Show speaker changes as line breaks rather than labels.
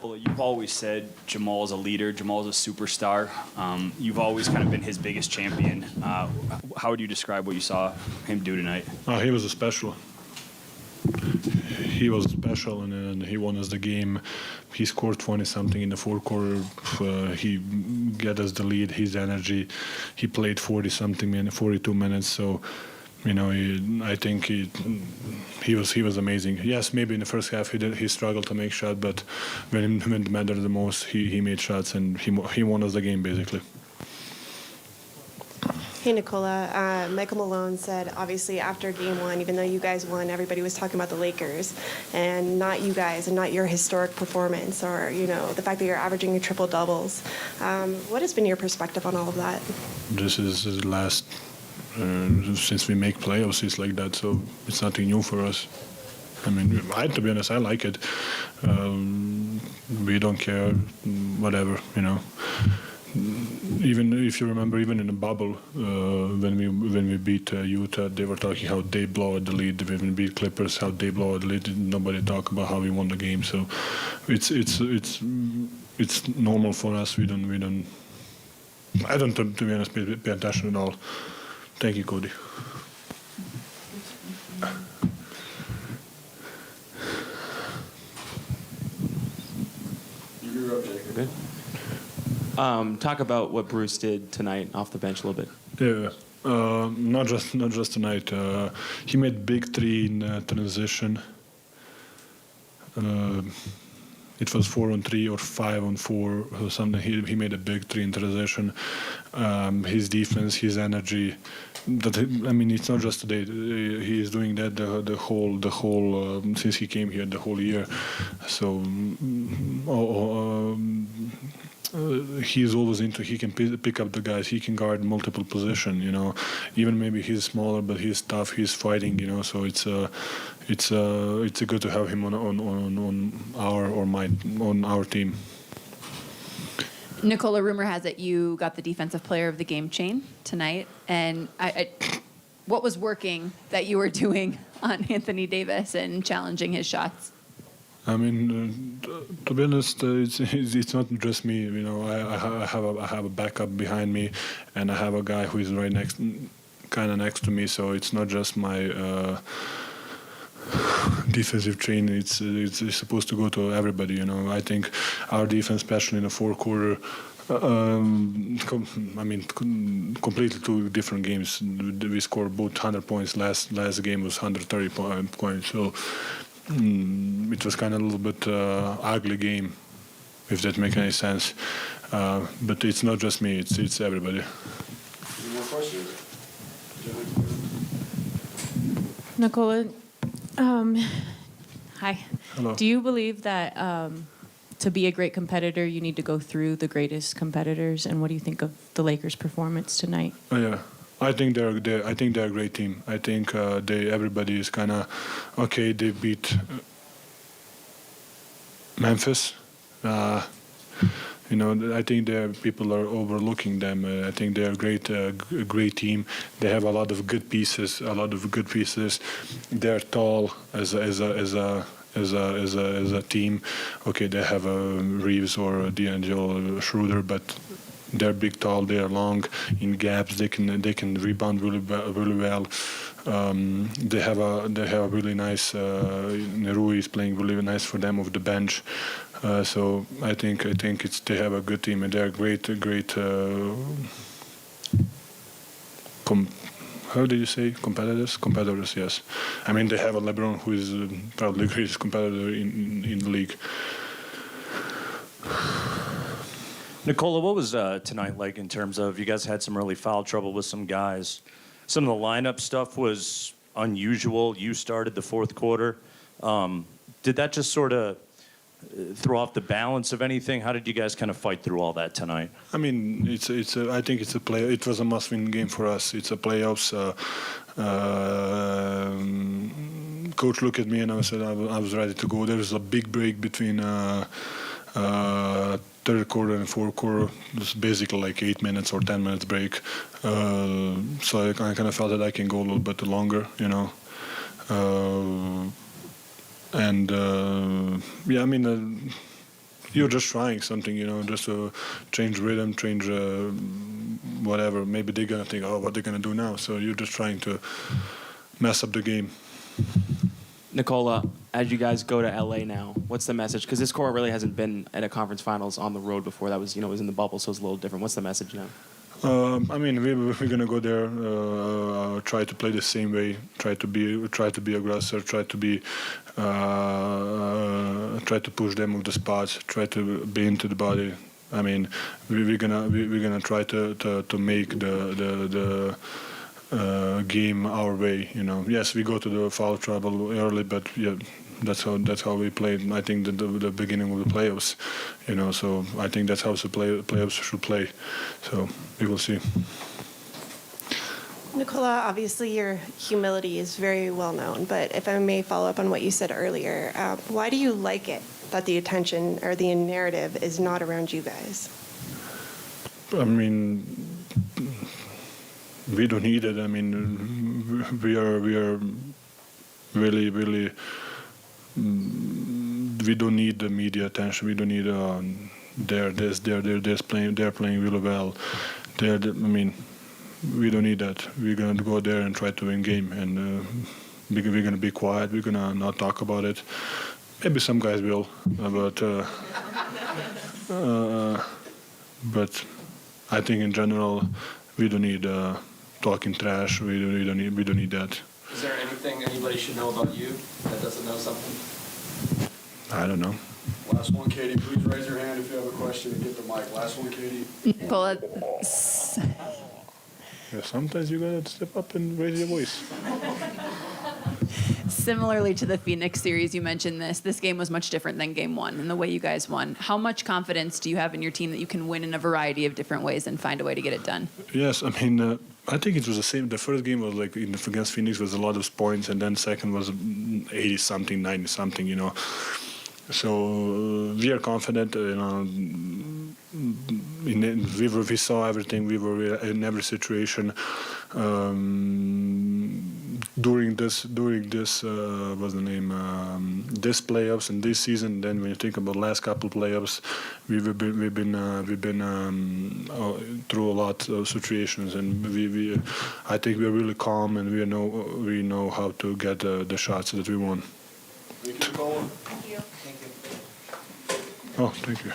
Well, you've always said Jamal's a leader, Jamal's a superstar. You've always kind of been his biggest champion. How would you describe what you saw him do tonight?
He was a special. He was special, and he won us the game. He scored 20-something in the fourth quarter. He got us the lead. His energy. He played 40-something in 42 minutes. So, I think he was amazing. Yes, maybe in the first half he struggled to make shots, but when it mattered the most, he made shots, and he won us the game basically.
Hey, Nikola. Michael Malone said, obviously, after game one, even though you guys won, everybody was talking about the Lakers and not you guys and not your historic performance or, the fact that you're averaging your triple-doubles. What has been your perspective on all of that?
This is the last, since we make playoffs, it's like that, so it's nothing new for us. To be honest, I like it. We don't care, whatever, Even if you remember, even in the bubble, when we beat Utah, they were talking how they blow out the lead. When we beat Clippers, how they blow out the lead. Nobody talk about how we won the game. So it's normal for us. We don't. I don't, to be honest, pay attention at all. Thank you, Cody.
You grew up, Jacob.
Good. Talk about what Bruce did tonight off the bench a little bit.
Yeah, not just tonight. He made big three in transition. It was 4-on-3 or 5-on-4 or something. He made a big three in transition. His defense, his energy. It's not just today. He is doing that the whole since he came here the whole year. So. He's always into. He can pick up the guys. He can guard multiple position. Even maybe he's smaller, but he's tough. He's fighting. So it's good to have him on our team.
Nikola, rumor has it you got the defensive player of the game chain tonight, and what was working that you were doing on Anthony Davis and challenging his shots?
To be honest, it's not just me. I have a backup behind me, and I have a guy who is right next to me. So it's not just my defensive chain. It's supposed to go to everybody. I think our defense, especially in the fourth quarter. Completely two different games. We scored both 100 points. Last game was 130 points. So. It was kind of a little bit ugly game, if that makes any sense. But it's not just me; it's everybody.
Any more questions?
Nikola, hi.
Hello.
Do you believe that to be a great competitor, you need to go through the greatest competitors? And what do you think of the Lakers' performance tonight?
Oh, yeah. I think they're a great team. I think everybody is kind of okay. They beat Memphis. I think people are overlooking them. I think they're a great team. They have a lot of good pieces. They're tall as a team. Okay, they have Reeves or D'Angelo Schroeder, but. They're big, tall. They are long in gaps. They can rebound really well. They have a really nice. Nerui is playing really nice for them off the bench. So I think they have a good team, and they're great. How do you say competitors? Competitors, yes. They have a LeBron who is probably the greatest competitor in the league.
Nikola, what was tonight like in terms of you guys had some really foul trouble with some guys? Some of the lineup stuff was unusual. You started the fourth quarter. Did that just sort of throw off the balance of anything? How did you guys kind of fight through all that tonight?
I think it's a play. It was a must-win game for us. It's a playoffs. Coach looked at me and I said I was ready to go. There was a big break between. Third quarter and fourth quarter, it's basically like 8 minutes or 10 minutes break. So I kind of felt that I can go a little bit longer, you're just trying something, just to change rhythm, change whatever. Maybe they're gonna think, oh, what they're gonna do now. So you're just trying to mess up the game.
Nikola, as you guys go to LA now, what's the message? Because this core really hasn't been at a conference finals on the road before. That was, it was in the bubble, so it's a little different. What's the message now?
I mean, we're gonna go there, try to play the same way, try to be aggressor, try to push them with the spots, try to be into the body. I mean, we're gonna try to make the game our way. Yes, we go to the foul trouble early, but yeah, that's how we played. I think the beginning of the playoffs, So I think that's how the playoffs should play. So we will see.
Nikola, obviously your humility is very well known, but if I may follow up on what you said earlier, why do you like it that the attention or the narrative is not around you guys?
I mean, we don't need it. I mean, we are really, really. We don't need the media attention. We don't need they're playing really well. I mean, we don't need that. We're gonna go there and try to win game, and we're gonna be quiet. We're gonna not talk about it. Maybe some guys will, but I think in general we don't need talking trash. We don't need that.
Is there anything anybody should know about you that doesn't know something?
I don't know.
Last one, Katie. Please raise your hand if you have a question and get the mic. Last one, Katie.
Nikola,
Yeah, sometimes you gotta step up and raise your voice.
similarly to the Phoenix series, you mentioned this game was much different than game one and the way you guys won. How much confidence do you have in your team that you can win in a variety of different ways and find a way to get it done?
Yes, I mean, I think it was the same. The first game was like against Phoenix was a lot of points, and then second was 80 something, 90 something, So we are confident, we saw everything. We were in every situation. During this what's the name? This playoffs and this season. Then when you think about last couple playoffs, we've been through a lot of situations, and I think we're really calm, and we know how to get the shots that we want.
Thank you, Nikola.
Oh, thank you.